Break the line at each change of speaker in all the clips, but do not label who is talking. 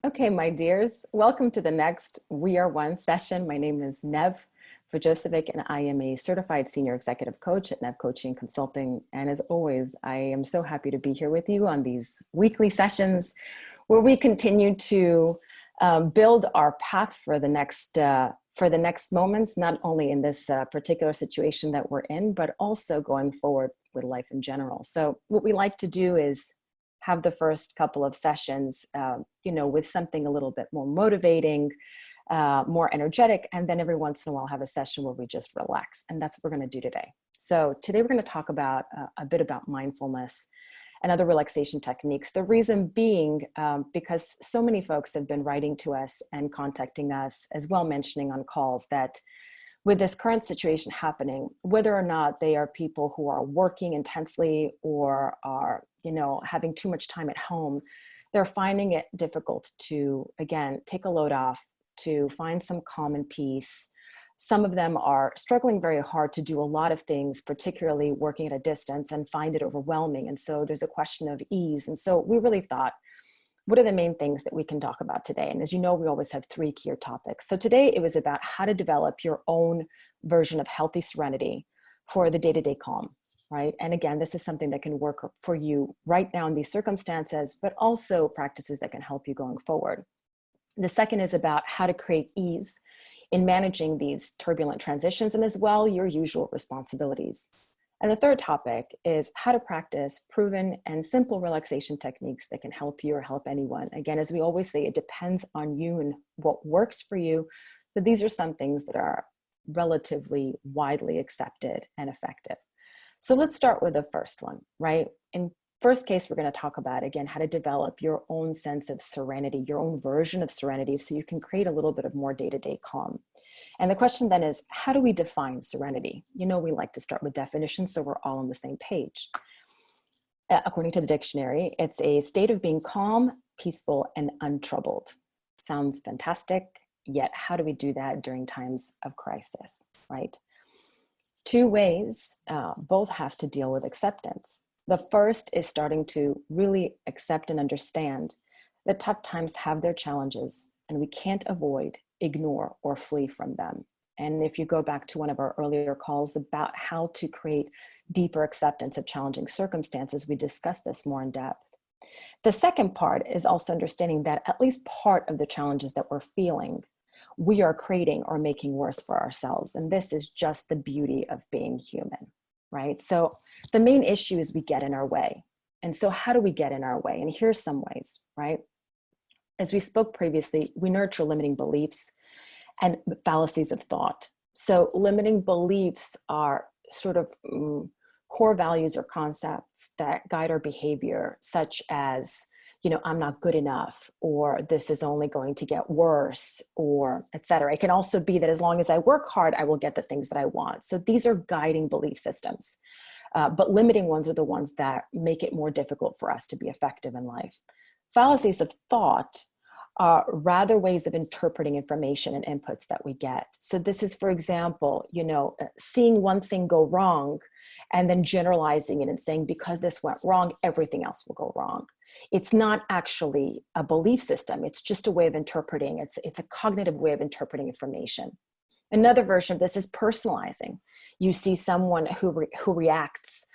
Okay, my dears, welcome to the next WeAreOne session. My name is Nev Vujocevic, and I am a certified senior executive coach at Nev Coaching Consulting. And as always, I am so happy to be here with you on these weekly sessions where we continue to build our path for the next moments, not only in this particular situation that we're in, but also going forward with life in general. So what we like to do is have the first couple of sessions, with something a little bit more motivating, more energetic, and then every once in a while have a session where we just relax. And that's what we're going to do today. So today we're going to talk about a bit about mindfulness and other relaxation techniques. The reason being because so many folks have been writing to us and contacting us as well, mentioning on calls that with this current situation happening, whether or not they are people who are working intensely or are, having too much time at home, they're finding it difficult to, again, take a load off, to find some calm and peace. Some of them are struggling very hard to do a lot of things, particularly working at a distance, and find it overwhelming. And so there's a question of ease. And so we really thought, what are the main things that we can talk about today? And as you know, we always have three key topics. So today it was about how to develop your own version of healthy serenity for the day-to-day calm, right? And again, this is something that can work for you right now in these circumstances, but also practices that can help you going forward. The second is about how to create ease in managing these turbulent transitions and as well your usual responsibilities. And the third topic is how to practice proven and simple relaxation techniques that can help you or help anyone. Again, as we always say, it depends on you and what works for you, but these are some things that are relatively widely accepted and effective. So let's start with the first one, right? In first case, we're going to talk about, again, how to develop your own sense of serenity, your own version of serenity, so you can create a little bit of more day-to-day calm. And the question then is, how do we define serenity? We like to start with definitions so we're all on the same page. According to the dictionary, it's a state of being calm, peaceful, and untroubled. Sounds fantastic, yet how do we do that during times of crisis, right? Two ways, both have to deal with acceptance. The first is starting to really accept and understand that tough times have their challenges and we can't avoid, ignore, or flee from them. And if you go back to one of our earlier calls about how to create deeper acceptance of challenging circumstances, we discussed this more in depth. The second part is also understanding that at least part of the challenges that we're feeling, we are creating or making worse for ourselves. And this is just the beauty of being human, right? So the main issue is we get in our way. And so how do we get in our way? And here's some ways, right? As we spoke previously, we nurture limiting beliefs and fallacies of thought. So limiting beliefs are sort of core values or concepts that guide our behavior, such as, I'm not good enough, or this is only going to get worse, or et cetera. It can also be that as long as I work hard, I will get the things that I want. So these are guiding belief systems. But limiting ones are the ones that make it more difficult for us to be effective in life. Fallacies of thought are rather ways of interpreting information and inputs that we get. So this is, for example, seeing one thing go wrong and then generalizing it and saying, because this went wrong, everything else will go wrong. It's not actually a belief system. It's just a way of interpreting. It's a cognitive way of interpreting information. Another version of this is personalizing. You see someone who reacts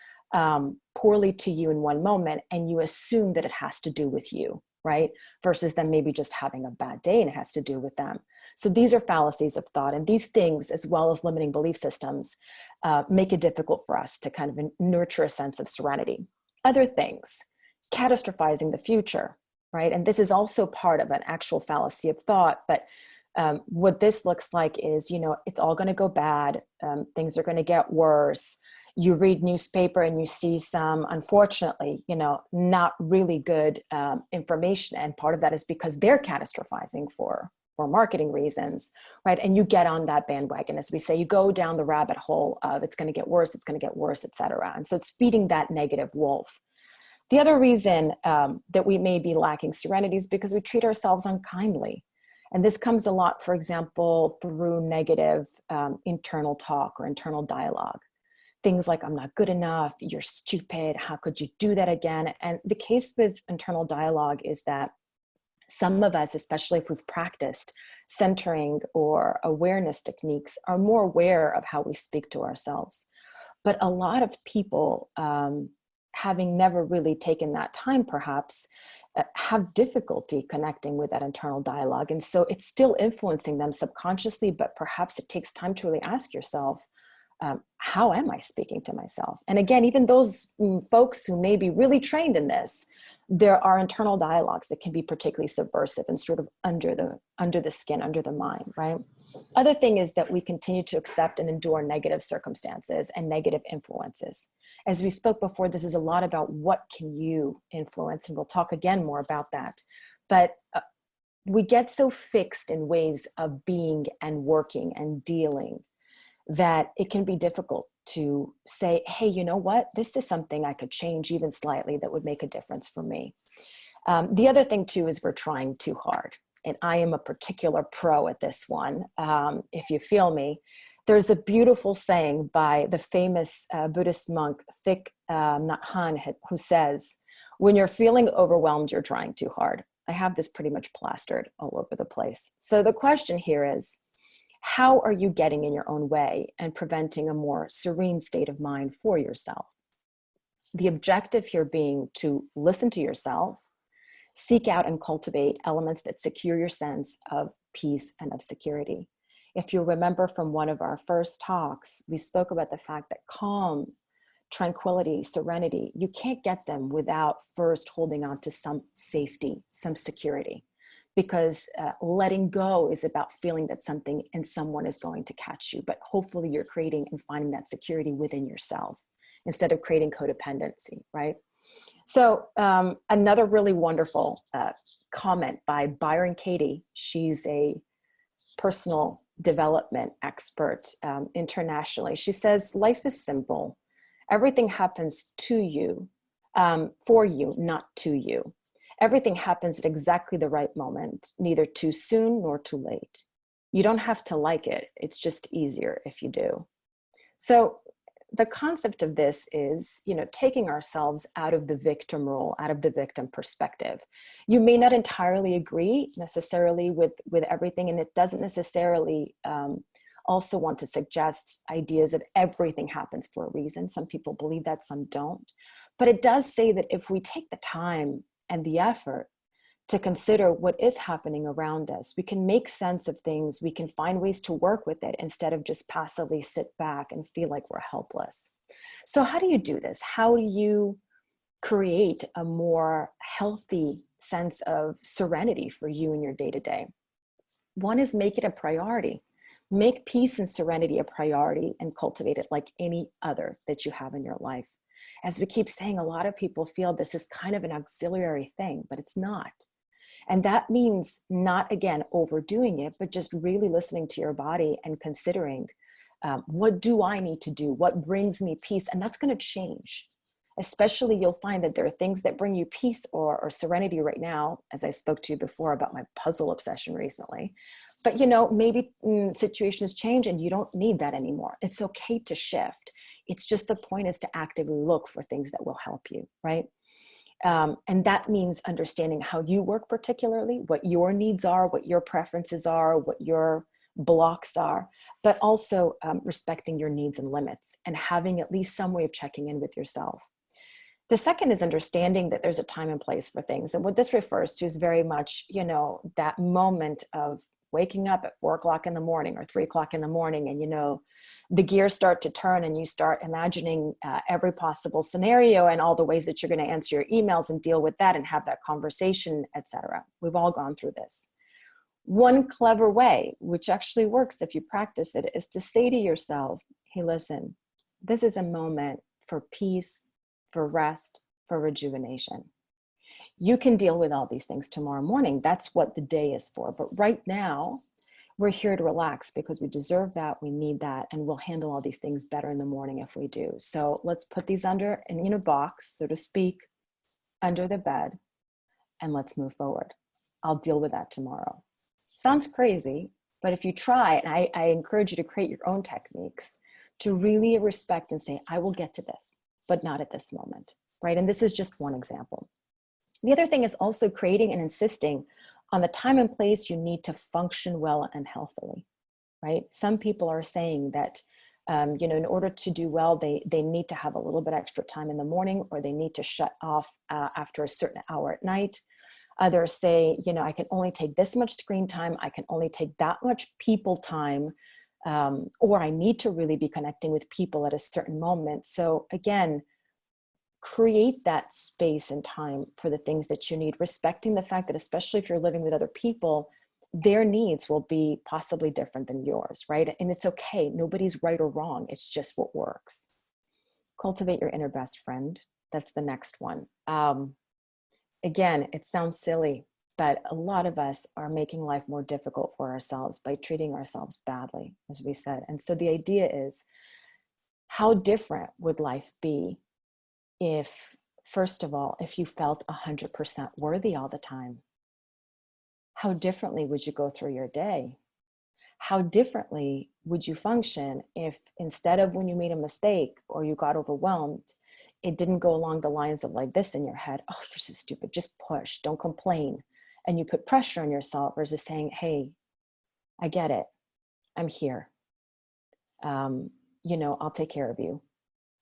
poorly to you in one moment, and you assume that it has to do with you, right? Versus them maybe just having a bad day and it has to do with them. So these are fallacies of thought. And these things, as well as limiting belief systems, make it difficult for us to kind of nurture a sense of serenity. Other things, catastrophizing the future, right? And this is also part of an actual fallacy of thought, but what this looks like is, it's all going to go bad. Things are going to get worse. You read newspaper and you see some, unfortunately, not really good information. And part of that is because they're catastrophizing for marketing reasons, right? And you get on that bandwagon. As we say, you go down the rabbit hole of it's going to get worse, et cetera. And so it's feeding that negative wolf. The other reason that we may be lacking serenity is because we treat ourselves unkindly. And this comes a lot, for example, through negative internal talk or internal dialogue. Things like, I'm not good enough, you're stupid, how could you do that again? And the case with internal dialogue is that Some of us, especially if we've practiced centering or awareness techniques, are more aware of how we speak to ourselves. But a lot of people, having never really taken that time, perhaps, have difficulty connecting with that internal dialogue. And so it's still influencing them subconsciously, but perhaps it takes time to really ask yourself, how am I speaking to myself? And again, even those folks who may be really trained in this, there are internal dialogues that can be particularly subversive and sort of under the skin, under the mind, right? Other thing is that we continue to accept and endure negative circumstances and negative influences. As we spoke before, this is a lot about what can you influence, and we'll talk again more about that. But we get so fixed in ways of being and working and dealing that it can be difficult to say, hey, you know what? This is something I could change even slightly that would make a difference for me. The other thing too is we're trying too hard. And I am a particular pro at this one. If you feel me, there's a beautiful saying by the famous Buddhist monk Thich Nhat Hanh, who says, when you're feeling overwhelmed, you're trying too hard. I have this pretty much plastered all over the place. So the question here is, how are you getting in your own way and preventing a more serene state of mind for yourself? The objective here being to listen to yourself, seek out and cultivate elements that secure your sense of peace and of security. If you remember from one of our first talks, we spoke about the fact that calm, tranquility, serenity, you can't get them without first holding on to some safety, some security. Because letting go is about feeling that something and someone is going to catch you, but hopefully you're creating and finding that security within yourself instead of creating codependency, right? So another really wonderful comment by Byron Katie. She's a personal development expert internationally. She says, life is simple. Everything happens to you, for you, not to you. Everything happens at exactly the right moment, neither too soon nor too late. You don't have to like it. It's just easier if you do. So the concept of this is, taking ourselves out of the victim role, out of the victim perspective. You may not entirely agree necessarily with everything, and it doesn't necessarily also want to suggest ideas of everything happens for a reason. Some people believe that, some don't. But it does say that if we take the time and the effort to consider what is happening around us, we can make sense of things, we can find ways to work with it instead of just passively sit back and feel like we're helpless. So how do you do this? How do you create a more healthy sense of serenity for you in your day-to-day? One is make it a priority. Make peace and serenity a priority and cultivate it like any other that you have in your life. As we keep saying, a lot of people feel this is kind of an auxiliary thing, but it's not. And that means not, again, overdoing it, but just really listening to your body and considering, what do I need to do? What brings me peace? And that's going to change. Especially you'll find that there are things that bring you peace or serenity right now, as I spoke to you before about my puzzle obsession recently. But maybe situations change and you don't need that anymore. It's okay to shift. It's just the point is to actively look for things that will help you, right? And that means understanding how you work particularly, what your needs are, what your preferences are, what your blocks are, but also respecting your needs and limits and having at least some way of checking in with yourself. The second is understanding that there's a time and place for things. And what this refers to is very much, that moment of waking up at 4 o'clock in the morning or 3 o'clock in the morning, and the gears start to turn and you start imagining every possible scenario and all the ways that you're going to answer your emails and deal with that and have that conversation, etc. We've all gone through this. One clever way, which actually works if you practice it, is to say to yourself, hey, listen, this is a moment for peace, for rest, for rejuvenation. You can deal with all these things tomorrow morning. That's what the day is for. But right now, we're here to relax because we deserve that, we need that, and we'll handle all these things better in the morning if we do. So let's put these in a box, so to speak, under the bed, and let's move forward. I'll deal with that tomorrow. Sounds crazy, but if you try, and I encourage you to create your own techniques to really respect and say, I will get to this, but not at this moment, right? And this is just one example. The other thing is also creating and insisting on the time and place you need to function well and healthily, right? Some people are saying that, in order to do well, they need to have a little bit extra time in the morning, or they need to shut off after a certain hour at night. Others say, I can only take this much screen time. I can only take that much people time, or I need to really be connecting with people at a certain moment. So again, create that space and time for the things that you need, respecting the fact that, especially if you're living with other people, their needs will be possibly different than yours, right? And it's okay. Nobody's right or wrong. It's just what works. Cultivate your inner best friend. That's the next one. Again, it sounds silly, but a lot of us are making life more difficult for ourselves by treating ourselves badly, as we said. And so the idea is, how different would life be if, first of all, if you felt 100% worthy all the time? How differently would you go through your day? How differently would you function if, instead of when you made a mistake or you got overwhelmed, it didn't go along the lines of like this in your head: oh, you're so stupid, just push, don't complain. And you put pressure on yourself versus saying, hey, I get it, I'm here. I'll take care of you.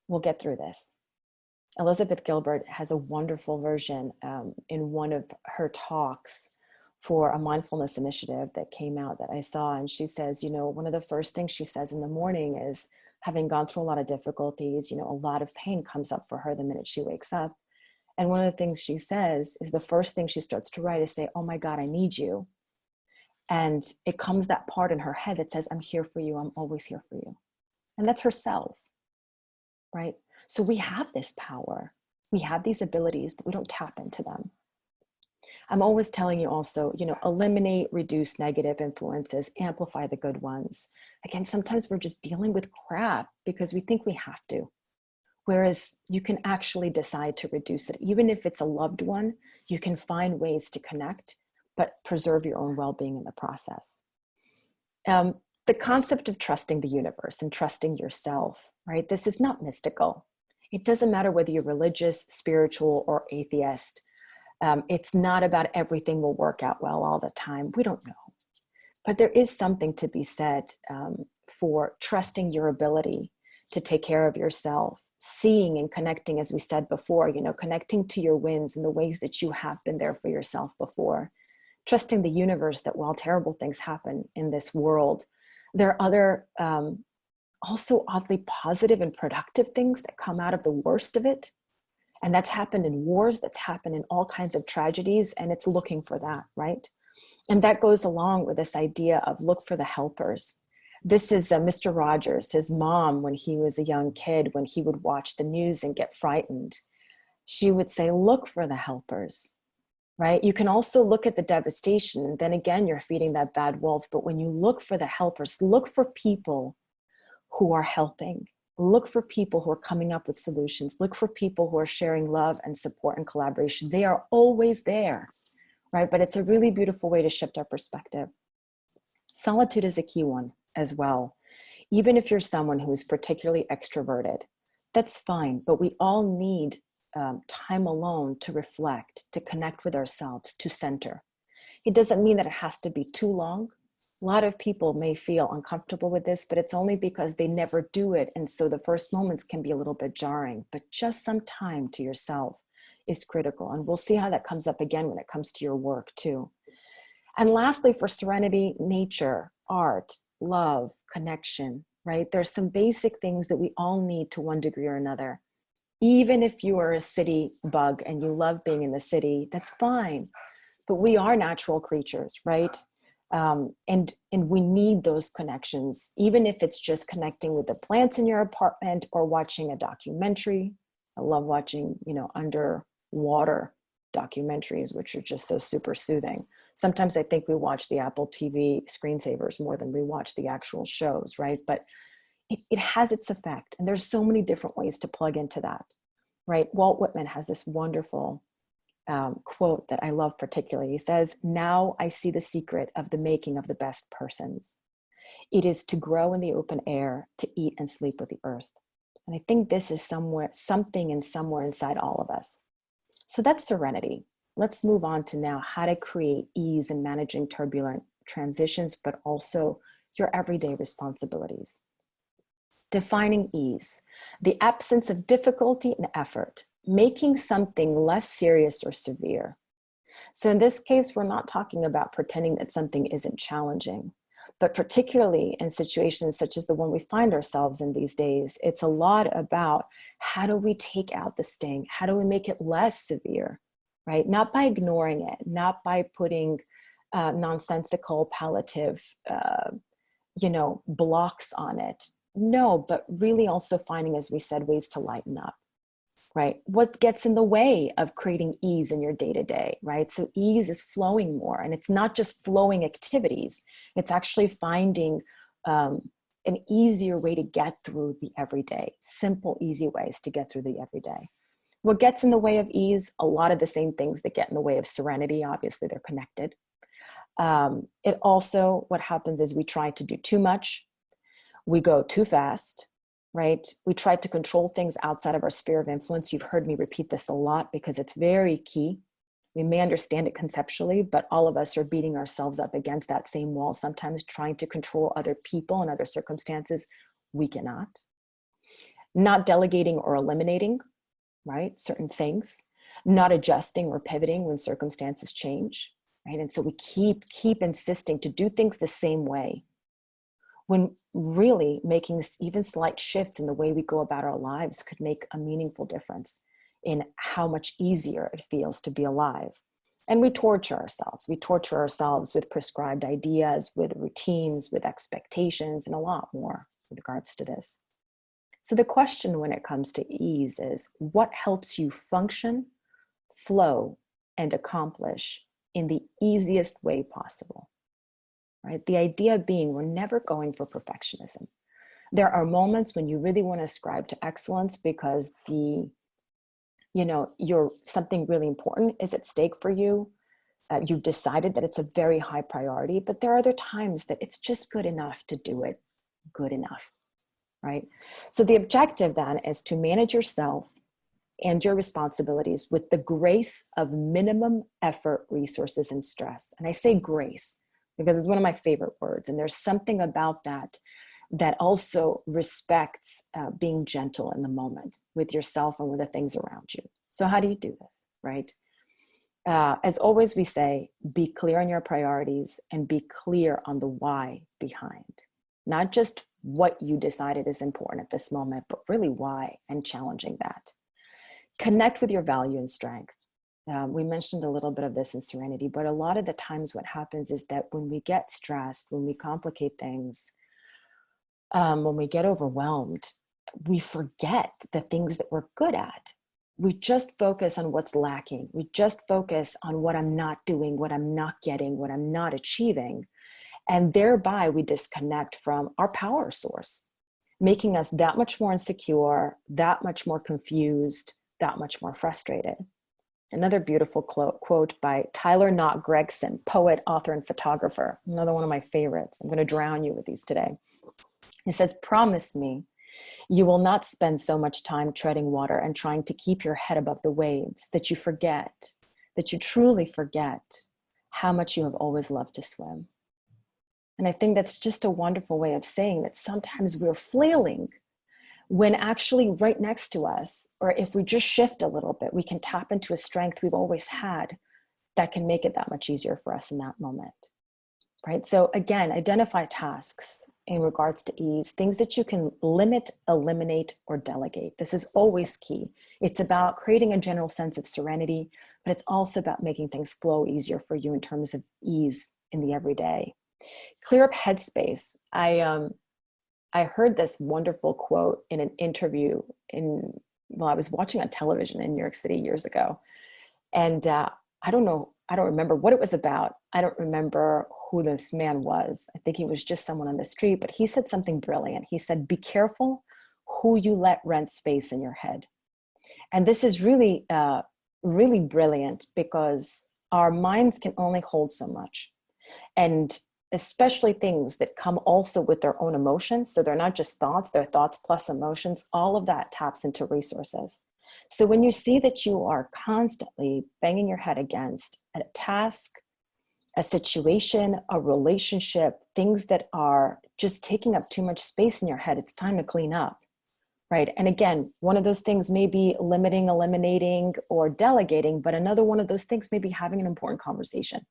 We'll get through this. Elizabeth Gilbert has a wonderful version in one of her talks for a mindfulness initiative that came out that I saw. And she says, one of the first things she says in the morning is, having gone through a lot of difficulties, a lot of pain comes up for her the minute she wakes up. And one of the things she says is, the first thing she starts to write is say, oh my God, I need you. And it comes that part in her head that says, I'm here for you. I'm always here for you. And that's herself, right? So we have this power. We have these abilities, but we don't tap into them. I'm always telling you also, eliminate, reduce negative influences, amplify the good ones. Again, sometimes we're just dealing with crap because we think we have to. Whereas you can actually decide to reduce it. Even if it's a loved one, you can find ways to connect, but preserve your own well-being in the process. The concept of trusting the universe and trusting yourself, right? This is not mystical. It doesn't matter whether you're religious, spiritual, or atheist. It's not about everything will work out well all the time. We don't know. But there is something to be said for trusting your ability to take care of yourself, seeing and connecting, as we said before, connecting to your wins and the ways that you have been there for yourself before. Trusting the universe that while terrible things happen in this world, there are other also oddly positive and productive things that come out of the worst of it. And that's happened in wars, that's happened in all kinds of tragedies, and it's looking for that, right? And that goes along with this idea of look for the helpers. This is Mr. Rogers, his mom, when he was a young kid, when he would watch the news and get frightened, she would say, look for the helpers, right? You can also look at the devastation. Then again, you're feeding that bad wolf. But when you look for the helpers, look for people who are helping. Look for people who are coming up with solutions. Look for people who are sharing love and support and collaboration. They are always there, right? But it's a really beautiful way to shift our perspective. Solitude is a key one as well. Even if you're someone who is particularly extroverted, that's fine. But we all need time alone to reflect, to connect with ourselves, to center. It doesn't mean that it has to be too long. A lot of people may feel uncomfortable with this, but it's only because they never do it. And so the first moments can be a little bit jarring, but just some time to yourself is critical. And we'll see how that comes up again when it comes to your work too. And lastly, for serenity, nature, art, love, connection, right? There's some basic things that we all need to one degree or another. Even if you are a city bug and you love being in the city, that's fine. But we are natural creatures, right? And we need those connections, even if it's just connecting with the plants in your apartment or watching a documentary. I love watching, underwater documentaries, which are just so super soothing. Sometimes I think we watch the Apple TV screensavers more than we watch the actual shows, right? But it has its effect. And there's so many different ways to plug into that, right? Walt Whitman has this wonderful quote that I love particularly. He says, "Now I see the secret of the making of the best persons. It is to grow in the open air, to eat and sleep with the earth." And I think this is something somewhere inside all of us. So that's serenity, let's move on to now how to create ease in managing turbulent transitions, but also your everyday responsibilities. Defining ease, the absence of difficulty and effort, making something less serious or severe. So in this case, we're not talking about pretending that something isn't challenging, but particularly in situations such as the one we find ourselves in these days, it's a lot about how do we take out the sting? How do we make it less severe, right? Not by ignoring it, not by putting nonsensical palliative, blocks on it. No, but really also finding, as we said, ways to lighten up, right? What gets in the way of creating ease in your day-to-day, right? So ease is flowing more, and it's not just flowing activities. It's actually finding an easier way to get through the everyday, simple, easy ways to get through the everyday. What gets in the way of ease? A lot of the same things that get in the way of serenity. Obviously, they're connected. It also, what happens is we try to do too much. We go too fast, right? We try to control things outside of our sphere of influence. You've heard me repeat this a lot because it's very key. We may understand it conceptually, but all of us are beating ourselves up against that same wall, sometimes trying to control other people and other circumstances. We cannot. Not delegating or eliminating, right? Certain things. Not adjusting or pivoting when circumstances change, right? And so we keep insisting to do things the same way, when really making even slight shifts in the way we go about our lives could make a meaningful difference in how much easier it feels to be alive. And we torture ourselves. We torture ourselves with prescribed ideas, with routines, with expectations, and a lot more with regards to this. So the question when it comes to ease is, what helps you function, flow, and accomplish in the easiest way possible? Right? The idea being we're never going for perfectionism. There are moments when you really want to ascribe to excellence because something really important is at stake for you. You've decided that it's a very high priority, but there are other times that it's just good enough to do it good enough, right? So the objective then is to manage yourself and your responsibilities with the grace of minimum effort, resources, and stress. And I say grace because it's one of my favorite words. And there's something about that also respects being gentle in the moment with yourself and with the things around you. So how do you do this, right? As always, we say, be clear on your priorities and be clear on the why behind. Not just what you decided is important at this moment, but really why, and challenging that. Connect with your value and strength. We mentioned a little bit of this in Serenity, but a lot of the times what happens is that when we get stressed, when we complicate things, when we get overwhelmed, we forget the things that we're good at. We just focus on what's lacking. We just focus on what I'm not doing, what I'm not getting, what I'm not achieving. And thereby we disconnect from our power source, making us that much more insecure, that much more confused, that much more frustrated. Another beautiful quote by Tyler Knott Gregson, poet, author, and photographer. Another one of my favorites. I'm going to drown you with these today. He says, "Promise me you will not spend so much time treading water and trying to keep your head above the waves that you truly forget how much you have always loved to swim." And I think that's just a wonderful way of saying that sometimes we're flailing when actually right next to us, or if we just shift a little bit, we can tap into a strength we've always had that can make it that much easier for us in that moment, right? So again, identify tasks in regards to ease, things that you can limit, eliminate, or delegate. This is always key. It's about creating a general sense of serenity, but it's also about making things flow easier for you in terms of ease in the everyday. Clear up headspace. I heard this wonderful quote in an interview I was watching on television in New York City years ago. And I don't remember what it was about. I don't remember who this man was. I think he was just someone on the street, but he said something brilliant. He said, "Be careful who you let rent space in your head." And this is really, really brilliant because our minds can only hold so much. And especially things that come also with their own emotions. So they're not just thoughts, they're thoughts plus emotions. All of that taps into resources. So when you see that you are constantly banging your head against a task, a situation, a relationship, things that are just taking up too much space in your head, it's time to clean up, right? And again, one of those things may be limiting, eliminating, or delegating, but another one of those things may be having an important conversation,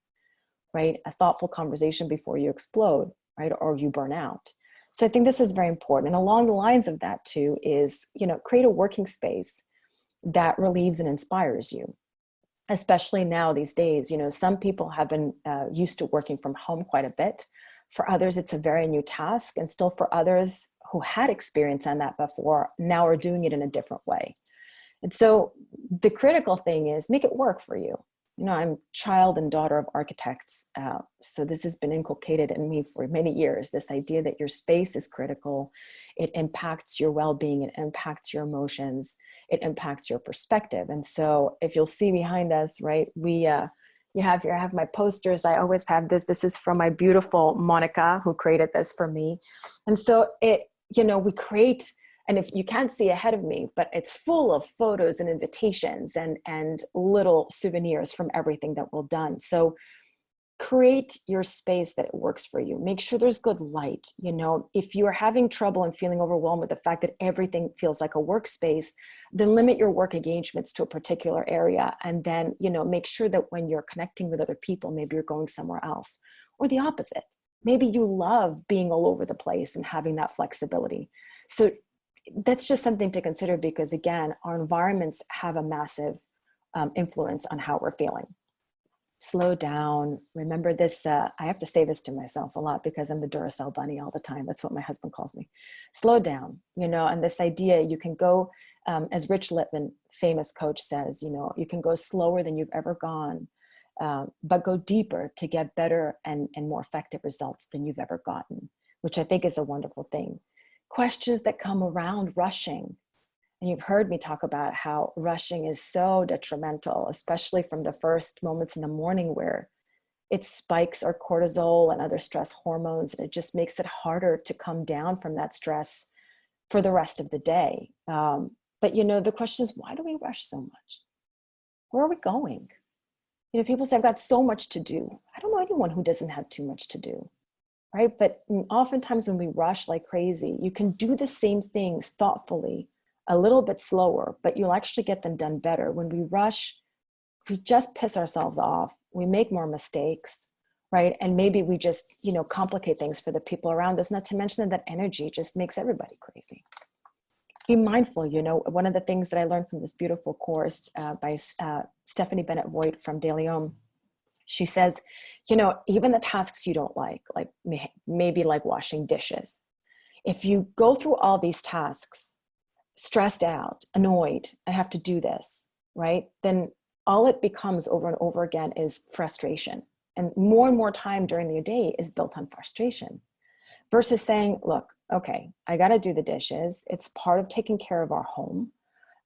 right? A thoughtful conversation before you explode, right? Or you burn out. So I think this is very important. And along the lines of that too is, create a working space that relieves and inspires you. Especially now these days, some people have been used to working from home quite a bit. For others, it's a very new task. And still for others who had experience on that before, now are doing it in a different way. And so the critical thing is make it work for you. I'm child and daughter of architects. So this has been inculcated in me for many years, this idea that your space is critical. It impacts your well-being. It impacts your emotions. It impacts your perspective. And so if you'll see behind us, right, I have my posters. I always have this. This is from my beautiful Monica, who created this for me. And so we create, and if you can't see ahead of me, but it's full of photos and invitations and little souvenirs from everything that we've done. So create your space that it works for you. Make sure there's good light. If you are having trouble and feeling overwhelmed with the fact that everything feels like a workspace, then limit your work engagements to a particular area. And then, make sure that when you're connecting with other people, maybe you're going somewhere else, or the opposite. Maybe you love being all over the place and having that flexibility. So that's just something to consider, because again, our environments have a massive influence on how we're feeling. Slow down. Remember this. I have to say this to myself a lot because I'm the Duracell bunny all the time. That's what my husband calls me. Slow down, and this idea you can go, as Rich Lippman, famous coach, says, you can go slower than you've ever gone, but go deeper to get better and more effective results than you've ever gotten, which I think is a wonderful thing. Questions that come around rushing. And you've heard me talk about how rushing is so detrimental, especially from the first moments in the morning where it spikes our cortisol and other stress hormones. And it just makes it harder to come down from that stress for the rest of the day. But the question is, why do we rush so much? Where are we going? People say, I've got so much to do. I don't know anyone who doesn't have too much to do. Right? But oftentimes when we rush like crazy, you can do the same things thoughtfully, a little bit slower, but you'll actually get them done better. When we rush, we just piss ourselves off. We make more mistakes, right? And maybe we just, complicate things for the people around us, not to mention that energy just makes everybody crazy. Be mindful, one of the things that I learned from this beautiful course by Stephanie Bennett Voigt from De Leon, she says, even the tasks you don't like maybe like washing dishes, if you go through all these tasks, stressed out, annoyed, I have to do this, right? Then all it becomes over and over again is frustration. And more time during the day is built on frustration versus saying, look, okay, I got to do the dishes. It's part of taking care of our home.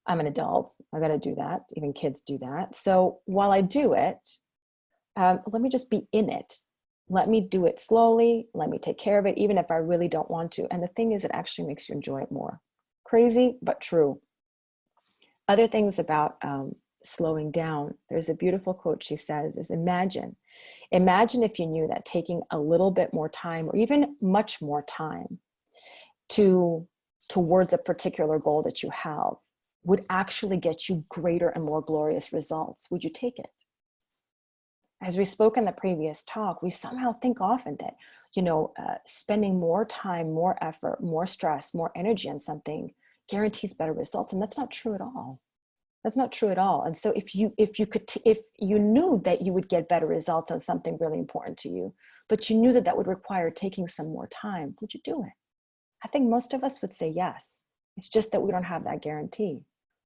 I'm an adult. I got to do that. Even kids do that. So while I do it, let me just be in it. Let me do it slowly. Let me take care of it, even if I really don't want to. And the thing is, it actually makes you enjoy it more. Crazy, but true. Other things about slowing down. There's a beautiful quote she says is, imagine if you knew that taking a little bit more time, or even much more time towards a particular goal that you have would actually get you greater and more glorious results. Would you take it? As we spoke in the previous talk, we somehow think often that, spending more time, more effort, more stress, more energy on something guarantees better results. And that's not true at all. That's not true at all. And so if you knew that you would get better results on something really important to you, but you knew that that would require taking some more time, would you do it? I think most of us would say yes. It's just that we don't have that guarantee.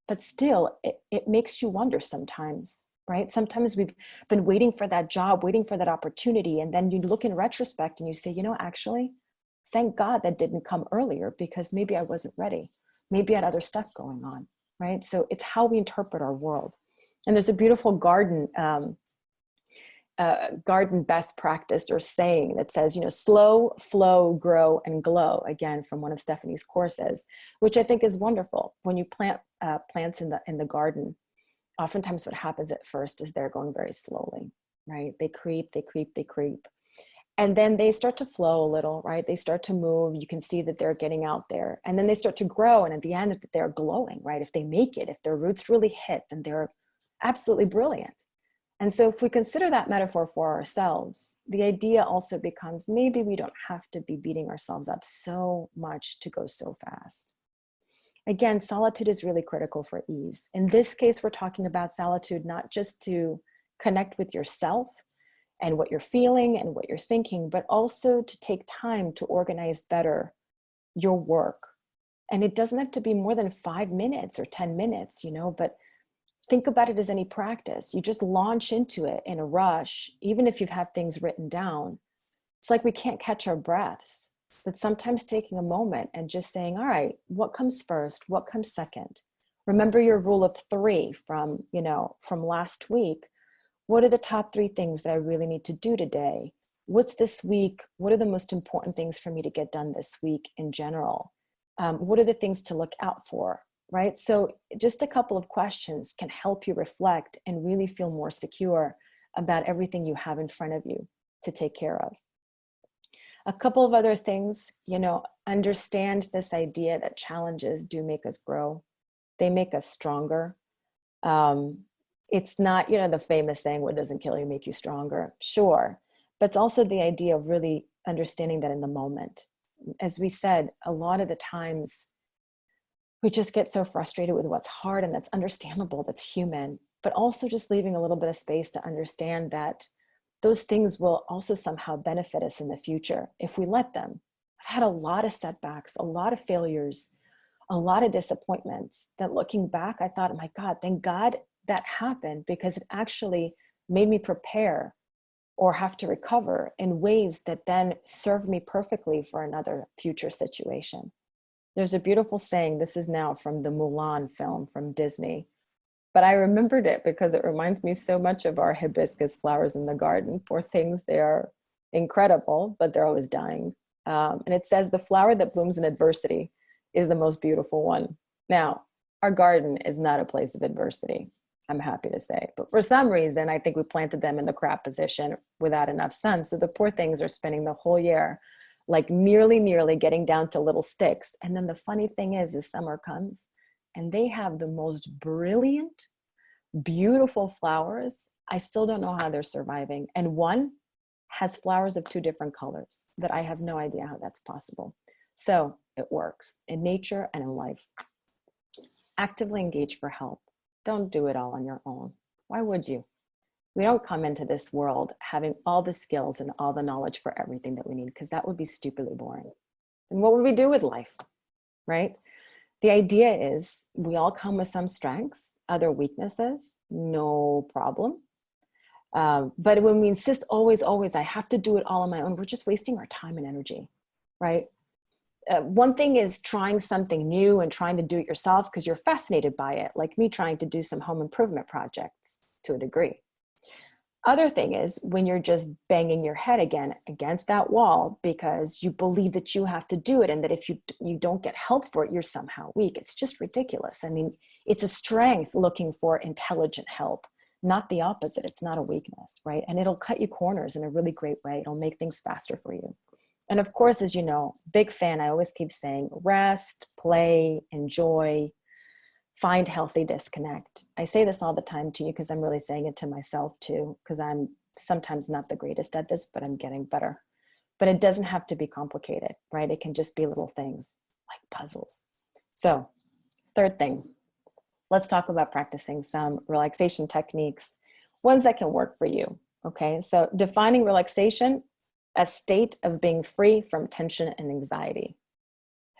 But still, it makes you wonder sometimes, right? Sometimes we've been waiting for that job, waiting for that opportunity. And then you look in retrospect and you say, actually, thank God that didn't come earlier, because maybe I wasn't ready. Maybe I had other stuff going on, right? So it's how we interpret our world. And there's a beautiful garden garden best practice or saying that says, slow, flow, grow, and glow, again, from one of Stephanie's courses, which I think is wonderful. When you plant plants in the garden, oftentimes what happens at first is they're going very slowly, right? They creep, they creep, they creep. And then they start to flow a little, right? They start to move. You can see that they're getting out there. And then they start to grow. And at the end, they're glowing, right? If they make it, if their roots really hit, then they're absolutely brilliant. And so if we consider that metaphor for ourselves, the idea also becomes maybe we don't have to be beating ourselves up so much to go so fast. Again, solitude is really critical for ease. In this case, we're talking about solitude, not just to connect with yourself and what you're feeling and what you're thinking, but also to take time to organize better your work. And it doesn't have to be more than 5 minutes or 10 minutes, but think about it as any practice. You just launch into it in a rush, even if you've had things written down. It's like we can't catch our breaths, but sometimes taking a moment and just saying, all right, what comes first? What comes second? Remember your rule of 3 from last week. What are the top 3 things that I really need to do today? What's this week? What are the most important things for me to get done this week in general? What are the things to look out for, right? So just a couple of questions can help you reflect and really feel more secure about everything you have in front of you to take care of. A couple of other things, understand this idea that challenges do make us grow. They make us stronger. It's not, the famous saying, what doesn't kill you make you stronger. Sure. But it's also the idea of really understanding that in the moment. As we said, a lot of the times we just get so frustrated with what's hard, and that's understandable, that's human, but also just leaving a little bit of space to understand that those things will also somehow benefit us in the future if we let them. I've had a lot of setbacks, a lot of failures, a lot of disappointments that looking back, I thought, oh my God, thank God that happened, because it actually made me prepare or have to recover in ways that then served me perfectly for another future situation. There's a beautiful saying, this is now from the Mulan film from Disney, but I remembered it because it reminds me so much of our hibiscus flowers in the garden. Poor things, they are incredible, but they're always dying. And it says, the flower that blooms in adversity is the most beautiful one. Now, our garden is not a place of adversity, I'm happy to say. But for some reason, I think we planted them in the crap position without enough sun. So the poor things are spending the whole year like nearly getting down to little sticks. And then the funny thing is summer comes and they have the most brilliant, beautiful flowers. I still don't know how they're surviving. And one has flowers of 2 different colors that I have no idea how that's possible. So it works in nature and in life. Actively engage for help. Don't do it all on your own. Why would you? We don't come into this world having all the skills and all the knowledge for everything that we need, because that would be stupidly boring. And what would we do with life, right? The idea is we all come with some strengths, other weaknesses, no problem. But when we insist always, I have to do it all on my own, we're just wasting our time and energy, right? One thing is trying something new and trying to do it yourself because you're fascinated by it, like me trying to do some home improvement projects to a degree. Other thing is when you're just banging your head again against that wall because you believe that you have to do it and that if you don't get help for it, you're somehow weak. It's just ridiculous. I mean, it's a strength looking for intelligent help, not the opposite. It's not a weakness, right? And it'll cut you corners in a really great way. It'll make things faster for you. And of course, as you know, big fan, I always keep saying rest, play, enjoy, find healthy disconnect. I say this all the time to you because I'm really saying it to myself too, because I'm sometimes not the greatest at this, but I'm getting better. But it doesn't have to be complicated, right? It can just be little things like puzzles. So, third thing, let's talk about practicing some relaxation techniques, ones that can work for you, okay? So defining relaxation, a state of being free from tension and anxiety.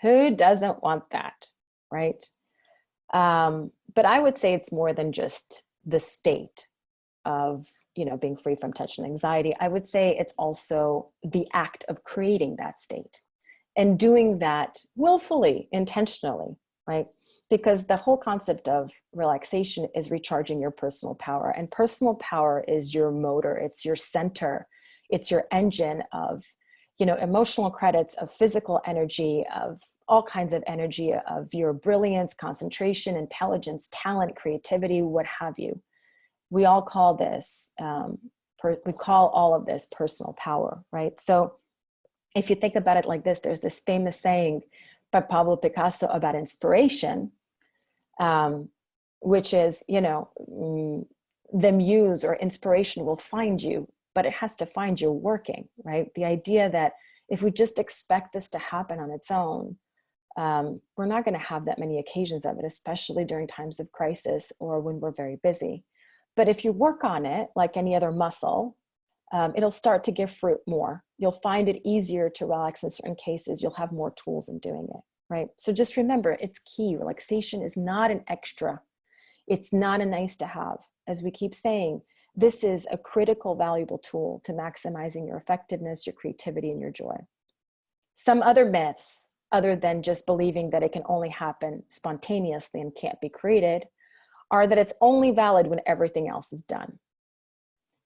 Who doesn't want that, right? But I would say it's more than just the state of, being free from tension and anxiety. I would say it's also the act of creating that state and doing that willfully, intentionally, right? Because the whole concept of relaxation is recharging your personal power. And personal power is your motor, it's your center, it's your engine of, emotional credits, of physical energy, of all kinds of energy, of your brilliance, concentration, intelligence, talent, creativity, what have you. We all call this, we call all of this personal power, right? So if you think about it like this, there's this famous saying by Pablo Picasso about inspiration, which is, the muse or inspiration will find you, but it has to find you working, right? The idea that if we just expect this to happen on its own, we're not going to have that many occasions of it, especially during times of crisis or when we're very busy. But if you work on it like any other muscle, it'll start to give fruit more. You'll find it easier to relax in certain cases. You'll have more tools in doing it, right? So just remember, it's key. Relaxation is not an extra. It's not a nice to have. As we keep saying, this is a critical, valuable tool to maximizing your effectiveness, your creativity, and your joy. Some other myths, other than just believing that it can only happen spontaneously and can't be created, are that it's only valid when everything else is done.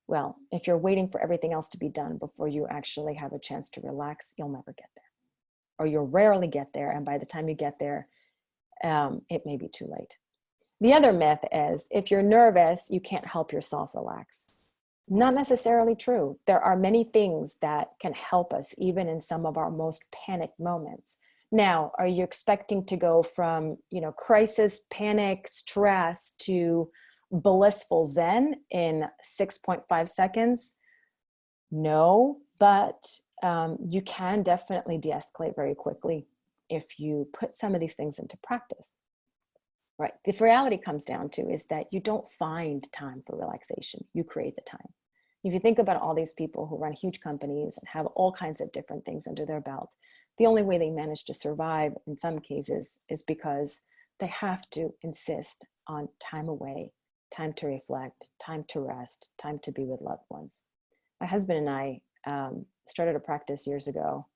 Well, if you're waiting for everything else to be done before you actually have a chance to relax, you'll never get there. Or you'll rarely get there, and by the time you get there, it may be too late. The other myth is if you're nervous, you can't help yourself relax. It's not necessarily true. There are many things that can help us even in some of our most panicked moments. Now, are you expecting to go from, crisis, panic, stress to blissful zen in 6.5 seconds? No, but you can definitely de-escalate very quickly if you put some of these things into practice. Right. The reality comes down to is that you don't find time for relaxation. You create the time. If you think about all these people who run huge companies and have all kinds of different things under their belt, the only way they manage to survive in some cases is because they have to insist on time away, time to reflect, time to rest, time to be with loved ones. My husband and I started a practice years ago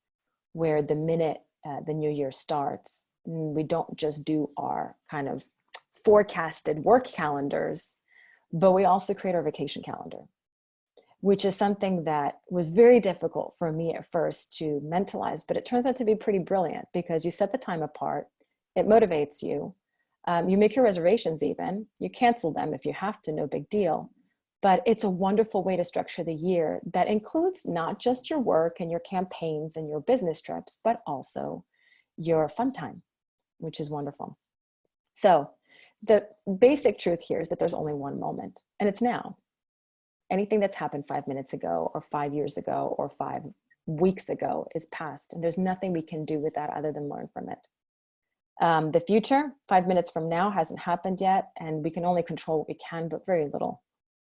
where the minute the new year starts, we don't just do our kind of forecasted work calendars, but we also create our vacation calendar, which is something that was very difficult for me at first to mentalize, but it turns out to be pretty brilliant because you set the time apart, it motivates you, you make your reservations even, you cancel them if you have to, no big deal. But it's a wonderful way to structure the year that includes not just your work and your campaigns and your business trips, but also your fun time, which is wonderful. So the basic truth here is that there's only one moment, and it's now. Anything that's happened 5 minutes ago or 5 years ago or 5 weeks ago is past, and there's nothing we can do with that other than learn from it. The future, 5 minutes from now, hasn't happened yet, and we can only control what we can, but very little,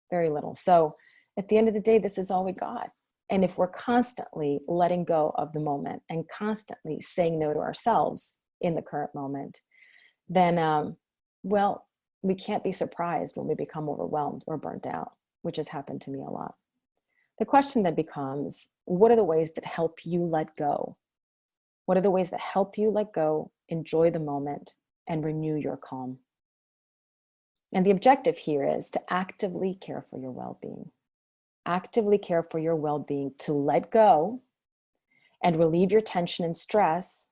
very little. So at the end of the day, this is all we got. And if we're constantly letting go of the moment and constantly saying no to ourselves in the current moment, then, well, we can't be surprised when we become overwhelmed or burnt out, which has happened to me a lot. The question then becomes, what are the ways that help you let go? What are the ways that help you let go, enjoy the moment, and renew your calm? And the objective here is to actively care for your well-being. Actively care for your well-being to let go and relieve your tension and stress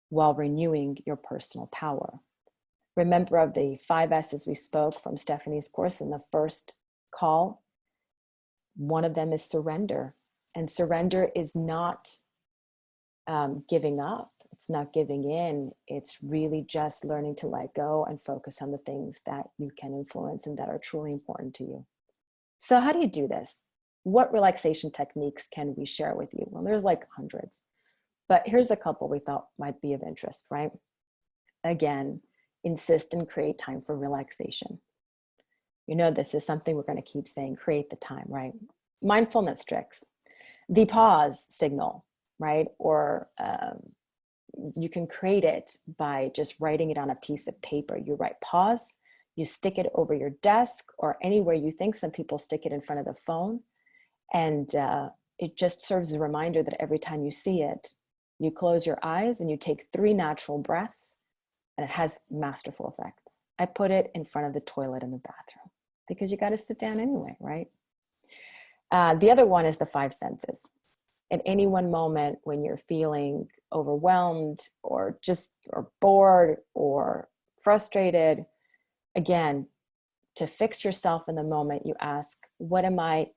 while renewing your personal power. Remember of the 5 S's we spoke from Stephanie's course in the first call, one of them is surrender. And surrender is not giving up. It's not giving in. It's really just learning to let go and focus on the things that you can influence and that are truly important to you. So how do you do this? What relaxation techniques can we share with you? Well, there's like hundreds, but here's a couple we thought might be of interest, right? Again, insist and create time for relaxation. You know, this is something we're going to keep saying, create the time, right? Mindfulness tricks, the pause signal, right? Or you can create it by just writing it on a piece of paper. You write pause, you stick it over your desk or anywhere you think. Some people stick it in front of the phone. And it just serves as a reminder that every time you see it, you close your eyes and you take 3 natural breaths. and it has masterful effects. I put it in front of the toilet in the bathroom because you got to sit down anyway, right? The other one is the five senses. At any one moment when you're feeling overwhelmed or bored or frustrated, again, to fix yourself in the moment, you ask, what am I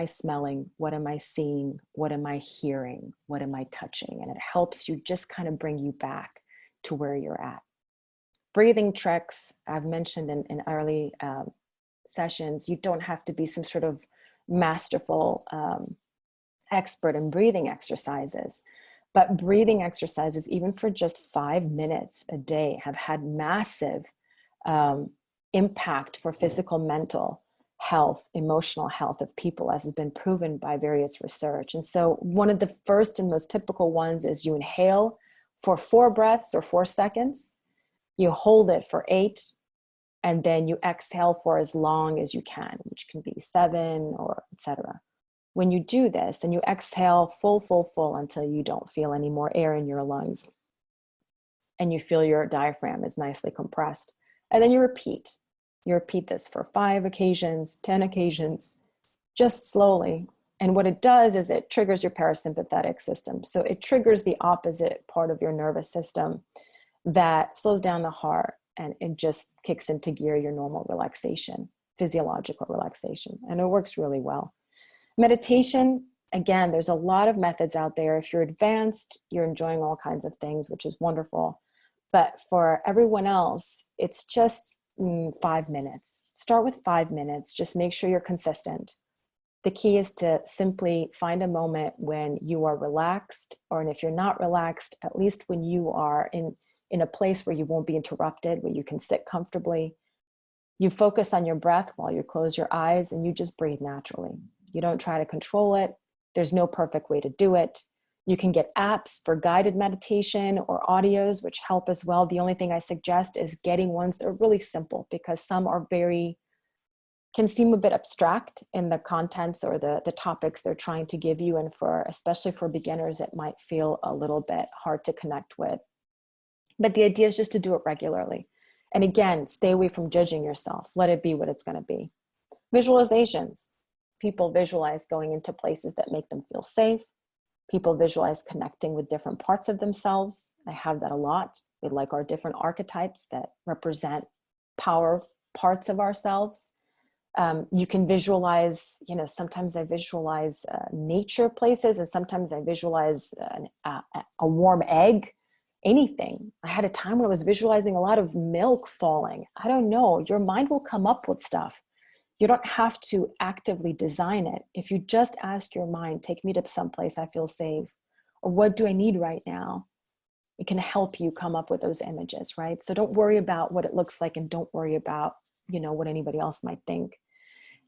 smelling? What am I seeing? What am I hearing? What am I touching? And it helps you just kind of bring you back to where you're at. Breathing tricks, I've mentioned in early sessions, you don't have to be some sort of masterful expert in breathing exercises, but breathing exercises, even for just 5 minutes a day, have had massive impact for physical, mental health, emotional health of people, as has been proven by various research. And so one of the first and most typical ones is you inhale for 4 breaths or 4 seconds, you hold it for 8, and then you exhale for as long as you can, which can be 7 or etc. When you do this, and you exhale full until you don't feel any more air in your lungs, and you feel your diaphragm is nicely compressed, and then you repeat. You repeat this for 5 occasions, 10 occasions, just slowly. And what it does is it triggers your parasympathetic system. So it triggers the opposite part of your nervous system that slows down the heart, and it just kicks into gear your normal relaxation, physiological relaxation. And it works really well. Meditation, again, there's a lot of methods out there. If you're advanced, you're enjoying all kinds of things, which is wonderful. But for everyone else, it's just 5 minutes. Start with 5 minutes. Just make sure you're consistent. The key is to simply find a moment when you are relaxed, and if you're not relaxed, at least when you are in a place where you won't be interrupted, where you can sit comfortably. You focus on your breath while you close your eyes, and you just breathe naturally. You don't try to control it. There's no perfect way to do it. You can get apps for guided meditation or audios, which help as well. The only thing I suggest is getting ones that are really simple, because some are can seem a bit abstract in the contents or the topics they're trying to give you. And especially for beginners, it might feel a little bit hard to connect with. But the idea is just to do it regularly. And again, stay away from judging yourself. Let it be what it's going to be. Visualizations. People visualize going into places that make them feel safe. People visualize connecting with different parts of themselves. I have that a lot. We like our different archetypes that represent power parts of ourselves. You can visualize, sometimes I visualize nature places, and sometimes I visualize a warm egg, anything. I had a time when I was visualizing a lot of milk falling. I don't know, your mind will come up with stuff. You don't have to actively design it. If you just ask your mind, take me to someplace I feel safe, or what do I need right now? It can help you come up with those images, right? So don't worry about what it looks like, and don't worry about, what anybody else might think.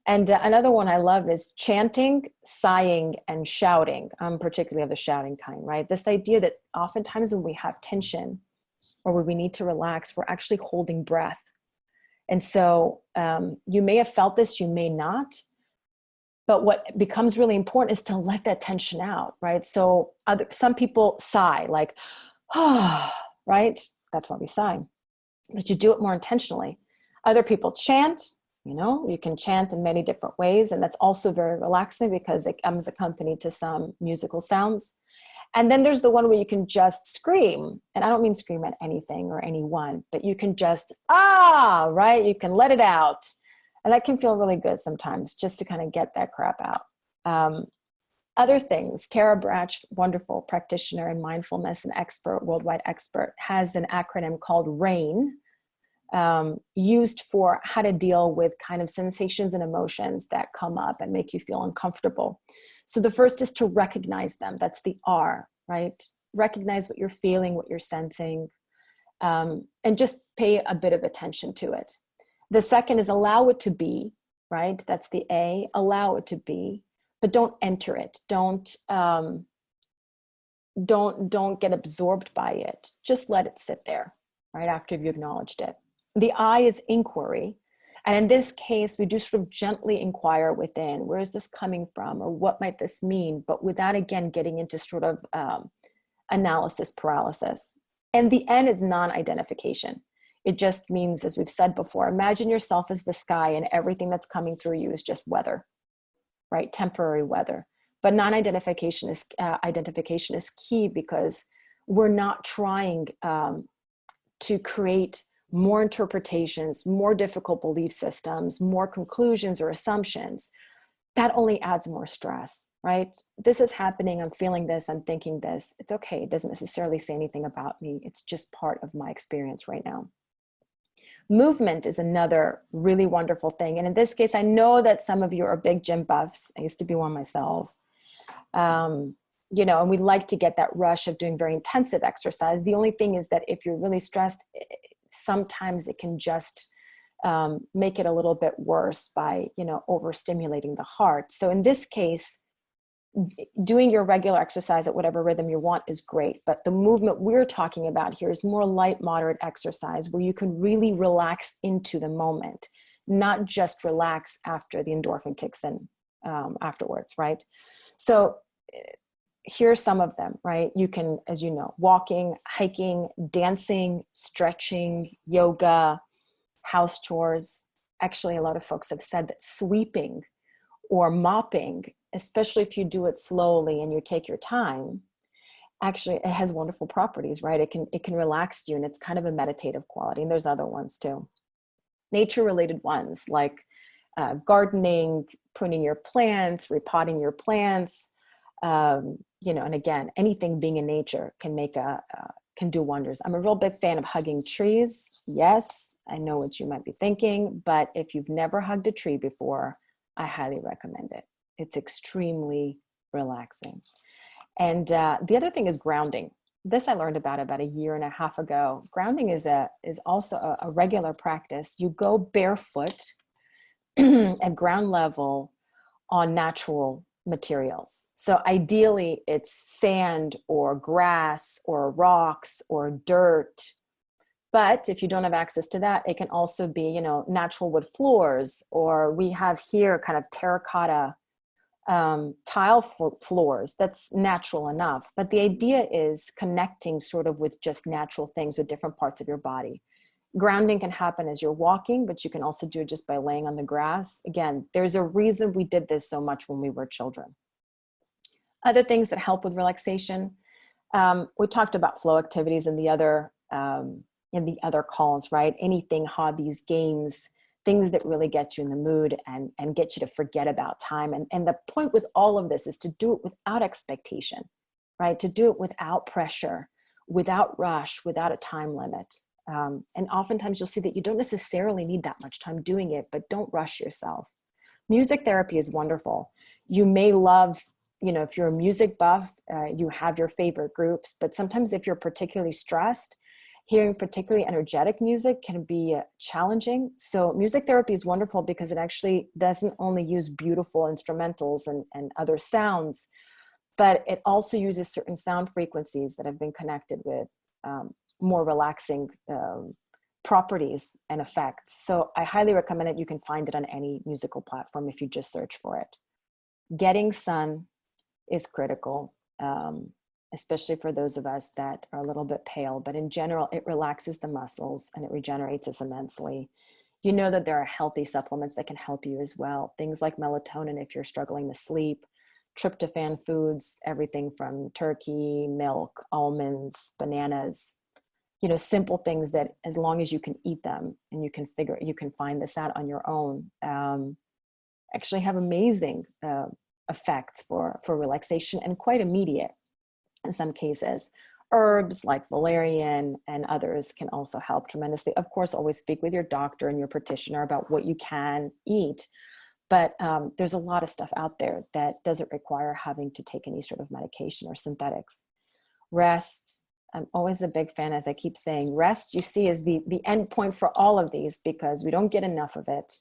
And another one I love is chanting, sighing, and shouting. I'm particularly of the shouting kind, right? This idea that oftentimes when we have tension or when we need to relax, we're actually holding breath. And so you may have felt this, you may not, but what becomes really important is to let that tension out, right? So some people sigh like, right? That's why we sigh, but you do it more intentionally. Other people chant, you can chant in many different ways, and that's also very relaxing because it comes accompanied to some musical sounds. And then there's the one where you can just scream. And I don't mean scream at anything or anyone, but you can just, right? You can let it out. And that can feel really good sometimes, just to kind of get that crap out. Other things, Tara Brach, wonderful practitioner in mindfulness and worldwide expert, has an acronym called RAIN, used for how to deal with kind of sensations and emotions that come up and make you feel uncomfortable. So the first is to recognize them. That's the R, right? Recognize what you're feeling, what you're sensing, and just pay a bit of attention to it. The second is allow it to be, right? That's the A, allow it to be, but don't enter it. Don't get absorbed by it. Just let it sit there, right? After you've acknowledged it. The I is inquiry. And in this case, we do sort of gently inquire within, where is this coming from? Or what might this mean? But without, again, getting into sort of analysis paralysis. And the N is non-identification. It just means, as we've said before, imagine yourself as the sky and everything that's coming through you is just weather, right? Temporary weather. But non-identification is identification is key, because we're not trying to create more interpretations, more difficult belief systems, more conclusions or assumptions. That only adds more stress, right? This is happening, I'm feeling this, I'm thinking this. It's okay, it doesn't necessarily say anything about me. It's just part of my experience right now. Movement is another really wonderful thing. And in this case, I know that some of you are big gym buffs. I used to be one myself. And we like to get that rush of doing very intensive exercise. The only thing is that if you're really stressed, sometimes it can just make it a little bit worse by, overstimulating the heart. So in this case, doing your regular exercise at whatever rhythm you want is great. But the movement we're talking about here is more light, moderate exercise where you can really relax into the moment, not just relax after the endorphin kicks in afterwards, right? So here's some of them, right? You can, as you know, walking, hiking, dancing, stretching, yoga, house chores. Actually, a lot of folks have said that sweeping or mopping, especially if you do it slowly and you take your time, actually it has wonderful properties, right? It can relax you, and it's kind of a meditative quality. And there's other ones too. Nature related ones like gardening, pruning your plants, repotting your plants, and again, anything being in nature can can do wonders. I'm a real big fan of hugging trees. Yes, I know what you might be thinking, but if you've never hugged a tree before, I highly recommend it. It's extremely relaxing. And the other thing is grounding. This I learned about a year and a half ago. Grounding is also a regular practice. You go barefoot at ground level on natural materials. So ideally it's sand or grass or rocks or dirt. But if you don't have access to that, it can also be, natural wood floors, or we have here kind of terracotta tile floors. That's natural enough. But the idea is connecting sort of with just natural things with different parts of your body. Grounding can happen as you're walking, but you can also do it just by laying on the grass. Again, there's a reason we did this so much when we were children. Other things that help with relaxation. We talked about flow activities in the other calls, right? Anything, hobbies, games, things that really get you in the mood and get you to forget about time. And the point with all of this is to do it without expectation, right? To do it without pressure, without rush, without a time limit. And oftentimes you'll see that you don't necessarily need that much time doing it, but don't rush yourself. Music therapy is wonderful. You may love, if you're a music buff, you have your favorite groups, but sometimes if you're particularly stressed, hearing particularly energetic music can be challenging. So music therapy is wonderful because it actually doesn't only use beautiful instrumentals and other sounds, but it also uses certain sound frequencies that have been connected with more relaxing properties and effects. So I highly recommend it. You can find it on any musical platform if you just search for it. Getting sun is critical, especially for those of us that are a little bit pale, but in general, it relaxes the muscles and it regenerates us immensely. You know that there are healthy supplements that can help you as well. Things like melatonin if you're struggling to sleep, tryptophan foods, everything from turkey, milk, almonds, bananas, simple things that as long as you can eat them and you can find this out on your own, actually have amazing effects for relaxation and quite immediate in some cases. Herbs like valerian and others can also help tremendously. Of course, always speak with your doctor and your practitioner about what you can eat. But there's a lot of stuff out there that doesn't require having to take any sort of medication or synthetics. Rest. I'm always a big fan, as I keep saying, rest, you see, is the end point for all of these because we don't get enough of it.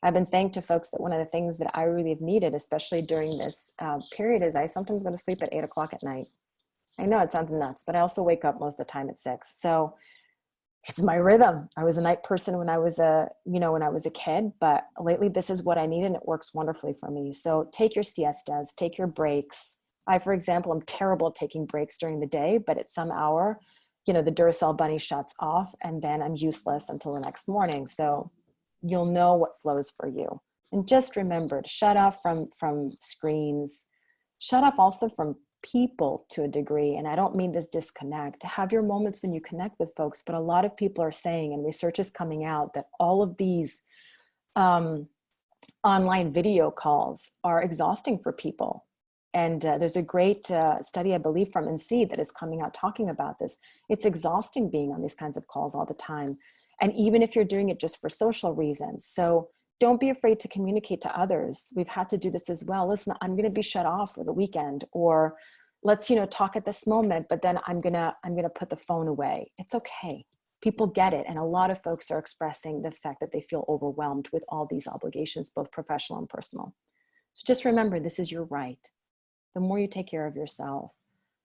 I've been saying to folks that one of the things that I really have needed, especially during this period, is I sometimes go to sleep at 8 o'clock at night. I know it sounds nuts, but I also wake up most of the time at 6. So it's my rhythm. I was a night person when I was a kid, but lately this is what I need and it works wonderfully for me. So take your siestas, take your breaks. I, for example, am terrible at taking breaks during the day, but at some hour, the Duracell bunny shuts off and then I'm useless until the next morning. So you'll know what flows for you. And just remember to shut off from screens, shut off also from people to a degree. And I don't mean this disconnect. Have your moments when you connect with folks, but a lot of people are saying, and research is coming out, that all of these online video calls are exhausting for people. And there's a great study, I believe, from NC that is coming out talking about this. It's exhausting being on these kinds of calls all the time. And even if you're doing it just for social reasons. So don't be afraid to communicate to others. We've had to do this as well. Listen, I'm going to be shut off for the weekend, or let's, talk at this moment, but then I'm going to put the phone away. It's okay. People get it. And a lot of folks are expressing the fact that they feel overwhelmed with all these obligations, both professional and personal. So just remember, this is your right. The more you take care of yourself,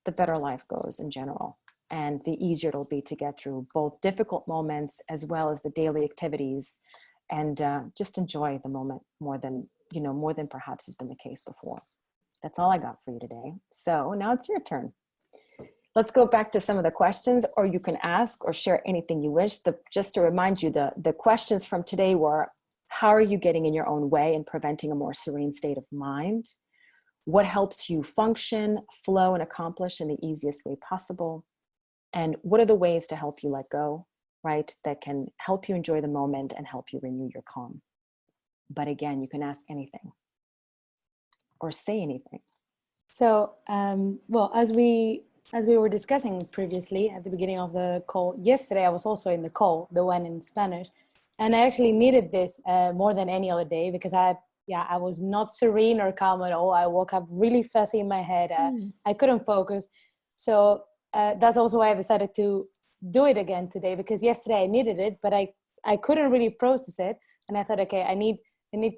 the better life goes in general. And the easier it'll be to get through both difficult moments as well as the daily activities, and just enjoy the moment more than perhaps has been the case before. That's all I got for you today. So now it's your turn. Let's go back to some of the questions, or you can ask or share anything you wish. Just to remind you, the questions from today were, how are you getting in your own way and preventing a more serene state of mind? What helps you function, flow, and accomplish in the easiest way possible? And what are the ways to help you let go, right? That can help you enjoy the moment and help you renew your calm. But again, you can ask anything or say anything.
So, well, as we were discussing previously at the beginning of the call, yesterday I was also in the call, the one in Spanish, and I actually needed this more than any other day, because I was not serene or calm at all. I woke up really fuzzy in my head. I couldn't focus. So that's also why I decided to do it again today, because yesterday I needed it, but I couldn't really process it. And I thought, okay, I need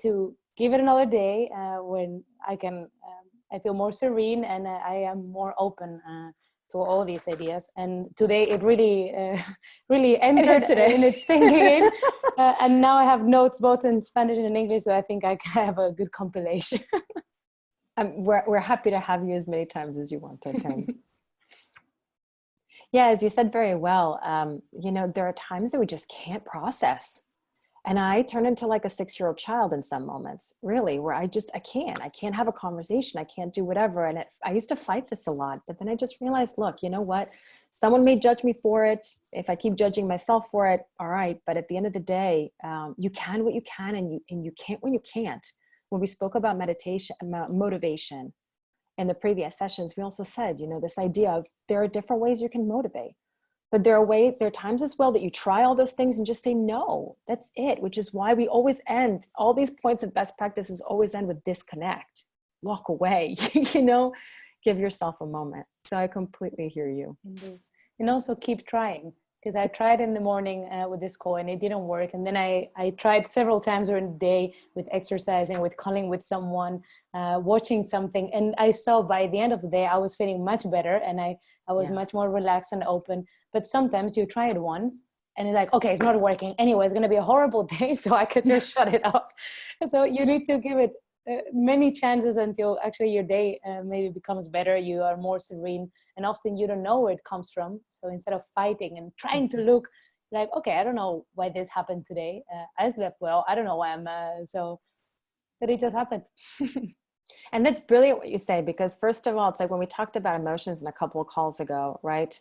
to give it another day when I can, I feel more serene and I am more open to all these ideas. And today it really, really entered today, and it's sinking in. And now I have notes both in Spanish and in English, so I think I can have a good compilation.
We're happy to have you as many times as you want to attend. Yeah, as you said very well, there are times that we just can't process. And I turn into like a 6-year-old child in some moments, really, where I can't have a conversation. I can't do whatever. And I used to fight this a lot, but then I just realized, look, you know what? Someone may judge me for it. If I keep judging myself for it, all right. But at the end of the day, you can what you can, and you can't when you can't. When we spoke about meditation, motivation in the previous sessions, we also said, this idea of there are different ways you can motivate. But there are times as well that you try all those things and just say, no, that's it, which is why we always end, all these points of best practices always end with disconnect, walk away, give yourself a moment. So I completely hear you.
Indeed. And also keep trying, because I tried in the morning with this call and it didn't work. And then I tried several times during the day with exercising, with calling with someone, watching something. And I saw by the end of the day, I was feeling much better and I was much more relaxed and open. But sometimes you try it once and it's like, okay, it's not working. Anyway, it's going to be a horrible day, so I could just shut it off. So you need to give it many chances until actually your day maybe becomes better. You are more serene, and often you don't know where it comes from. So instead of fighting and trying to look like, okay, I don't know why this happened today. I slept well. I don't know why I'm but it just happened.
And that's brilliant what you say, because first of all, it's like when we talked about emotions in a couple of calls ago, right?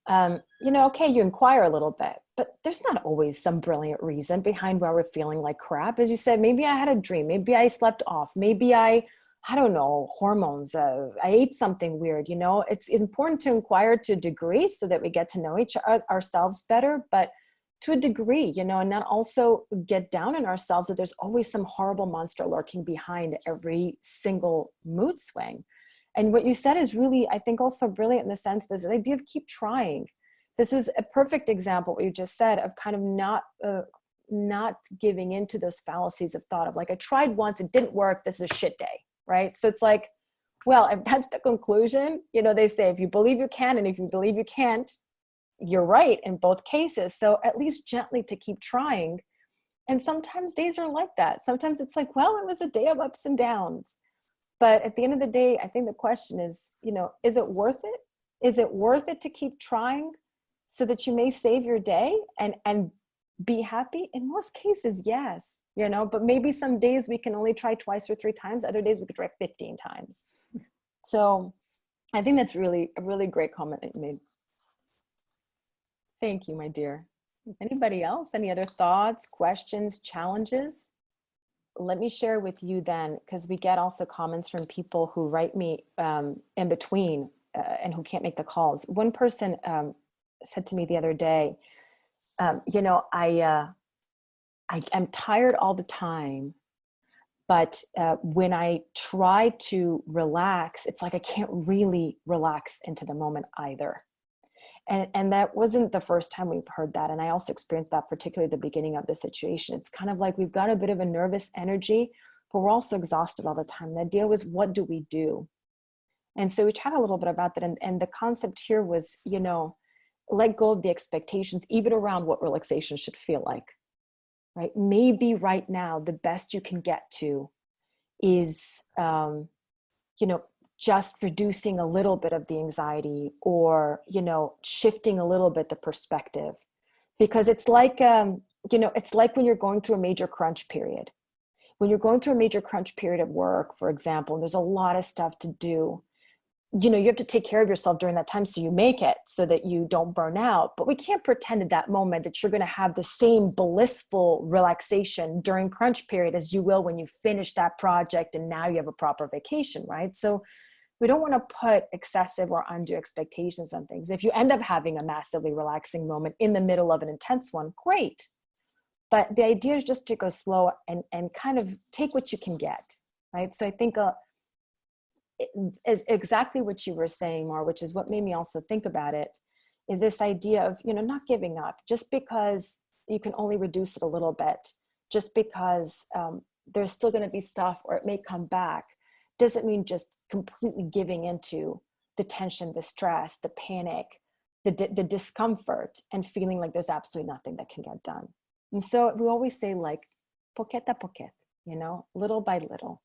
Okay, you inquire a little bit, but there's not always some brilliant reason behind why we're feeling like crap. As you said, maybe I had a dream, maybe I slept off, maybe I don't know, hormones, I ate something weird, it's important to inquire to a degree so that we get to know ourselves better, but to a degree, and not also get down on ourselves that there's always some horrible monster lurking behind every single mood swing. And what you said is really, I think, also brilliant in the sense, this idea of keep trying. This is a perfect example, what you just said, of kind of not giving into those fallacies of thought of like, I tried once, it didn't work, this is a shit day, right? So it's like, well, if that's the conclusion, they say, if you believe you can and if you believe you can't, you're right in both cases. So at least gently to keep trying. And sometimes days are like that. Sometimes it's like, well, it was a day of ups and downs. But at the end of the day, I think the question is, is it worth it? Is it worth it to keep trying? so that you may save your day and be happy? In most cases, yes, you know, but maybe some days we can only try twice or 3 times. Other days we could try 15 times. So I think that's really a really great comment that you made. Thank you, my dear. Anybody else? Any other thoughts, questions, challenges? Let me share with you then, because we get also comments from people who write me in between and who can't make the calls. One person said to me the other day, you know, I'm tired all the time, but when I try to relax, it's like I can't really relax into the moment either. And that wasn't the first time we've heard that. And I also experienced that particularly at the beginning of the situation. It's kind of like we've got a bit of a nervous energy, but we're also exhausted all the time. The idea was, what do we do? And so we chat a little bit about that. And the concept here was, you know, let go of the expectations, even around what relaxation should feel like, right? Maybe right now, the best you can get to is, you know, just reducing a little bit of the anxiety, or, you know, shifting a little bit the perspective, because it's like, you know, it's like when you're going through a major crunch period. When you're going through a major crunch period at work, for example, and there's a lot of stuff to do, you know, you have to take care of yourself during that time so you make it, so that you don't burn out. But we can't pretend at that moment that you're going to have the same blissful relaxation during crunch period as you will when you finish that project and now you have a proper vacation, right? So we don't want to put excessive or undue expectations on things. If you end up having a massively relaxing moment in the middle of an intense one, great. But the idea is just to go slow and kind of take what you can get, right? So I think is exactly what you were saying, Mar, which is what made me also think about it, is this idea of, you know, not giving up just because you can only reduce it a little bit, just because there's still going to be stuff, or it may come back, doesn't mean just completely giving into the tension, the stress, the panic, the discomfort, and feeling like there's absolutely nothing that can get done. And so we always say, like, poquet a poquet, you know, little by little,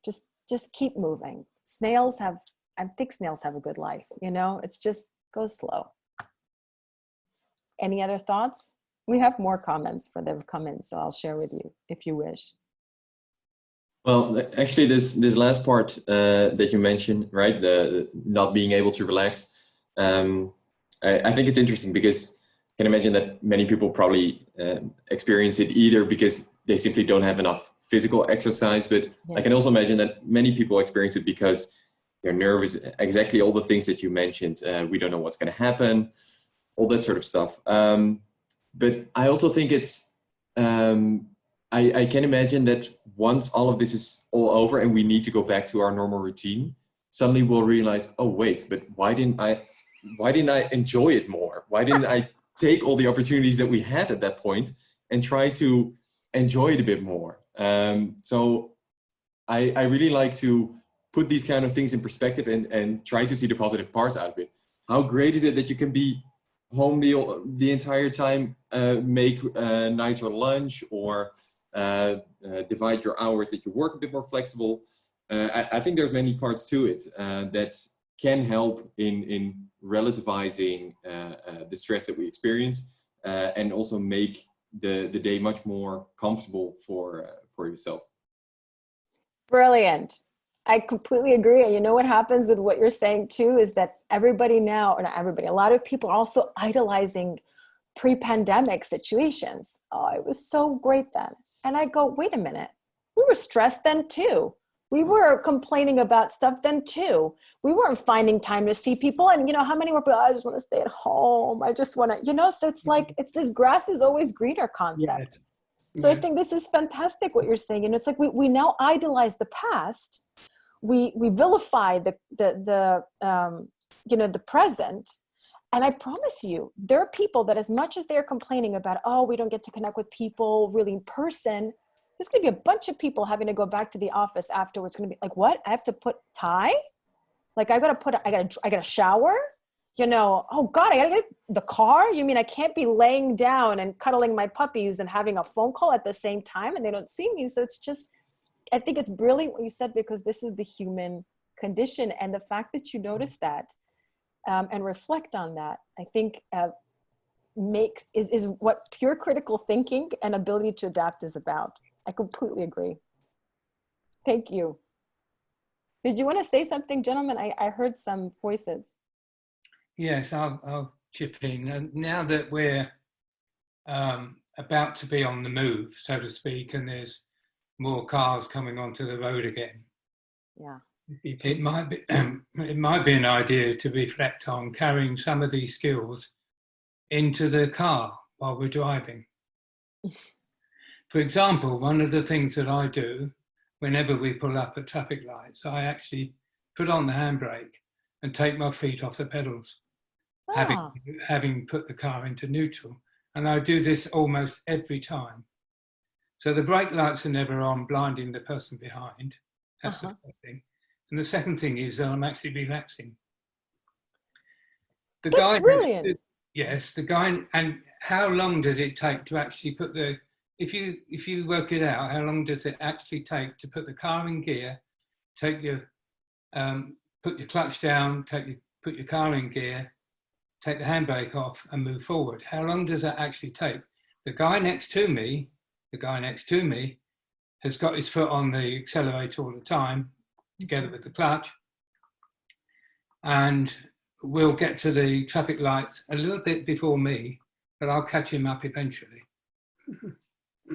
just keep moving. I think snails have a good life, you know, it's just go slow. Any other thoughts? We have more comments that have come in, so I'll share with you if you wish.
Well, actually, this last part that you mentioned, right, the not being able to relax, I think it's interesting, because I can imagine that many people probably experience it either because they simply don't have enough physical exercise, but yeah. I can also imagine that many people experience it because they're nervous, exactly all the things that you mentioned. We don't know what's going to happen, all that sort of stuff. But I also think it's, I can imagine that once all of this is all over and we need to go back to our normal routine, suddenly we'll realize, oh wait, but why didn't I enjoy it more? Why didn't I take all the opportunities that we had at that point and try to enjoy it a bit more? So I really like to put these kind of things in perspective and try to see the positive parts out of it. How great is it that you can be home the entire time, make a nicer lunch, or divide your hours that you work a bit more flexible. I think there's many parts to it that can help in relativizing the stress that we experience, and also make the day much more comfortable for yourself.
Brilliant. I completely agree. And you know what happens with what you're saying too, is that everybody now, or not everybody, a lot of people are also idolizing pre-pandemic situations. Oh, it was so great then. And I go, wait a minute, we were stressed then too. We were complaining about stuff then too. We weren't finding time to see people. And you know, how many were, I just want to stay at home. I just want to, you know, so it's like, it's this grass is always greener concept. Yeah. So I think this is fantastic what you're saying. And it's like, we now idolize the past. We vilify the you know, the present. And I promise you, there are people that, as much as they're complaining about, oh, we don't get to connect with people really in person, there's going to be a bunch of people having to go back to the office afterwards. Going to be like, what? I have to put tie? Like I got to shower? You know, oh God, I got to get the car? You mean I can't be laying down and cuddling my puppies and having a phone call at the same time and they don't see me? So it's just, I think it's brilliant what you said, because this is the human condition. And the fact that you notice that and reflect on that, I think is what pure critical thinking and ability to adapt is about. I completely agree. Thank you. Did you want to say something, gentlemen? I heard some voices.
Yes, I'll chip in. And now that we're about to be on the move, so to speak, and there's more cars coming onto the road again,
Yeah,
it might be it might be an idea to reflect on carrying some of these skills into the car while we're driving. For example, one of the things that I do whenever we pull up at traffic lights, I actually put on the handbrake and take my feet off the pedals, having put the car into neutral. And I do this almost every time. So the brake lights are never on, blinding the person behind. That's the first thing. And the second thing is that I'm actually relaxing. The
That's
guy,
brilliant.
yes, the guy, and how long does it take to actually put the, if you work it out, how long does it actually take to put the car in gear, take your, put your clutch down, put your car in gear, take the handbrake off and move forward? How long does that actually take? The guy next to me has got his foot on the accelerator all the time, together with the clutch, and will get to the traffic lights a little bit before me, but I'll catch him up eventually.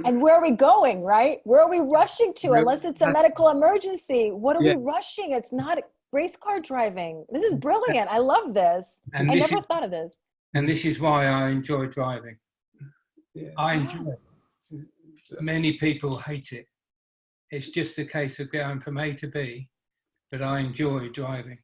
And where are we going, right? Where are we rushing to? Unless it's a medical emergency. What are we rushing? It's not race car driving. This is brilliant. I love this.
And
I never thought of this.
And this is why I enjoy driving. I enjoy it. Many people hate it. It's just a case of going from A to B, but I enjoy driving.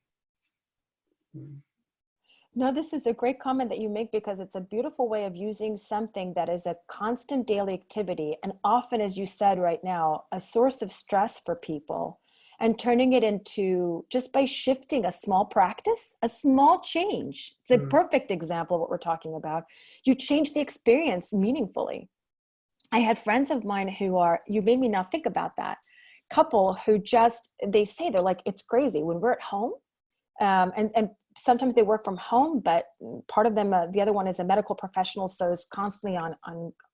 No, this is a great comment that you make, because it's a beautiful way of using something that is a constant daily activity, and often, as you said right now, a source of stress for people, and turning it into, just by shifting a small practice, a small change. It's a perfect example of what we're talking about. You change the experience meaningfully. I had friends of mine who are, you made me now think about that, couple who just, they say, they're like, it's crazy when we're at home, and sometimes they work from home, but part of them, the other one is a medical professional, so is constantly on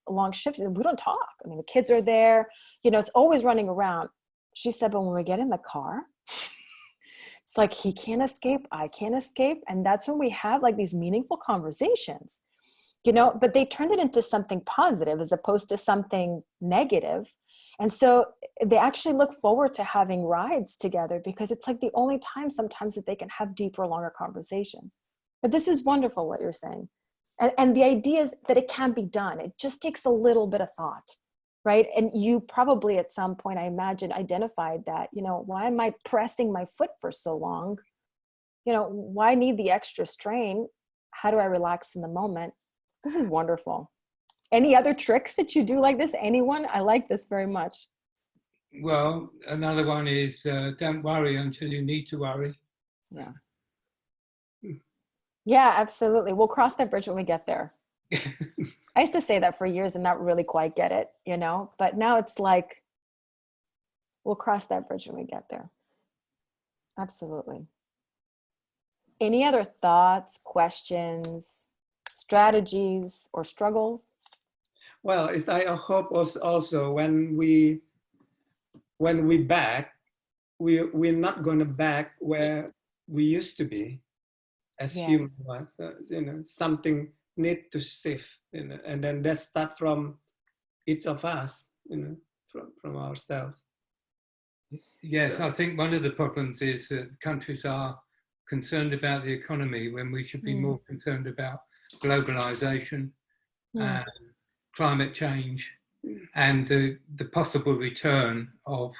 long shifts, and we don't talk. I mean, the kids are there, it's always running around. She said, but when we get in the car, it's like he can't escape, I can't escape. And that's when we have like these meaningful conversations, but they turned it into something positive as opposed to something negative. And so they actually look forward to having rides together, because it's like the only time sometimes that they can have deeper, longer conversations. But this is wonderful what you're saying. And the idea is that it can be done. It just takes a little bit of thought, right? And you probably at some point, I imagine, identified that, why am I pressing my foot for so long? Why need the extra strain? How do I relax in the moment? This is wonderful. Any other tricks that you do like this? Anyone? I like this very much.
Well, another one is don't worry until you need to worry.
Yeah. Yeah, absolutely. We'll cross that bridge when we get there. I used to say that for years and not really quite get it, but now it's like, we'll cross that bridge when we get there. Absolutely. Any other thoughts, questions, strategies, or struggles?
Well, it's I hope also when we back, we're not going to back where we used to be as human ones. Something need to shift, and then that start from each of us, from ourselves.
Yes, I think one of the problems is that countries are concerned about the economy when we should be more concerned about globalization and climate change and the possible return of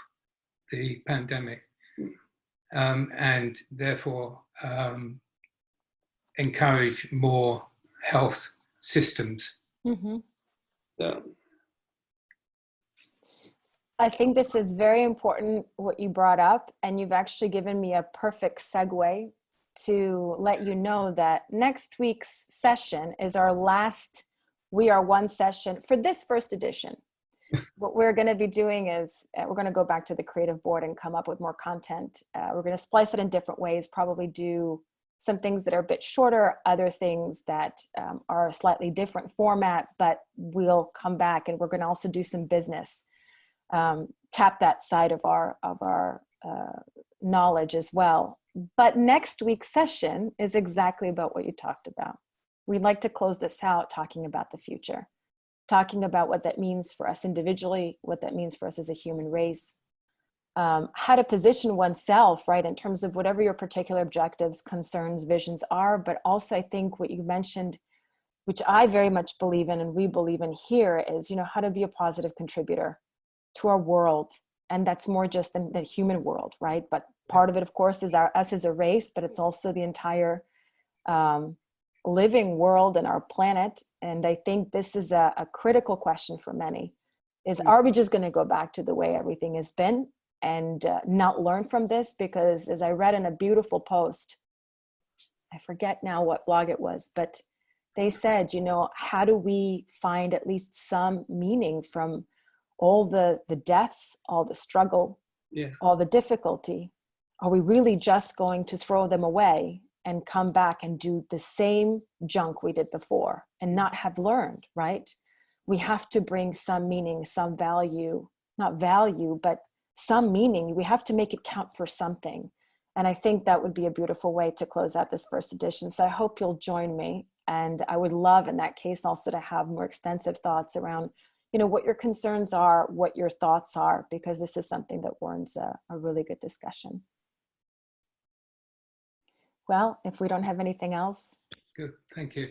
the pandemic, and therefore encourage more health systems.
Mm-hmm.
Yeah.
I think this is very important, what you brought up, and you've actually given me a perfect segue to let you know that next week's session is our last WeAreOne session for this first edition. What we're going to be doing is we're going to go back to the creative board and come up with more content. We're going to splice it in different ways, probably do some things that are a bit shorter, other things that are a slightly different format, but we'll come back and we're going to also do some business, tap that side of our knowledge as well. But next week's session is exactly about what you talked about. We'd like to close this out talking about the future, talking about what that means for us individually, what that means for us as a human race, how to position oneself, right, in terms of whatever your particular objectives, concerns, visions are. But also I think what you mentioned, which I very much believe in and we believe in here, is, you know, how to be a positive contributor to our world. And that's more just than the human world, right? But part of it, of course, is us as a race, but it's also the entire living world and our planet. And I think this is a critical question for many, is are we just going to go back to the way everything has been and not learn from this? Because as I read in a beautiful post, I forget now what blog it was, but they said, you know, how do we find at least some meaning from all the deaths, all the struggle, all the difficulty? Are we really just going to throw them away and come back and do the same junk we did before and not have learned, right? We have to bring some meaning, some value, not value, but some meaning. We have to make it count for something. And I think that would be a beautiful way to close out this first edition. So I hope you'll join me. And I would love in that case also to have more extensive thoughts around, you know, what your concerns are, what your thoughts are, because this is something that warrants a really good discussion. Well, if we don't have anything else.
Good, thank you.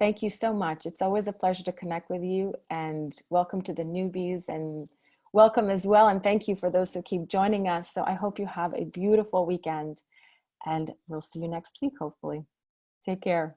Thank you so much. It's always a pleasure to connect with you, and welcome to the newbies, and welcome as well. And thank you for those who keep joining us. So I hope you have a beautiful weekend, and we'll see you next week, hopefully. Take care.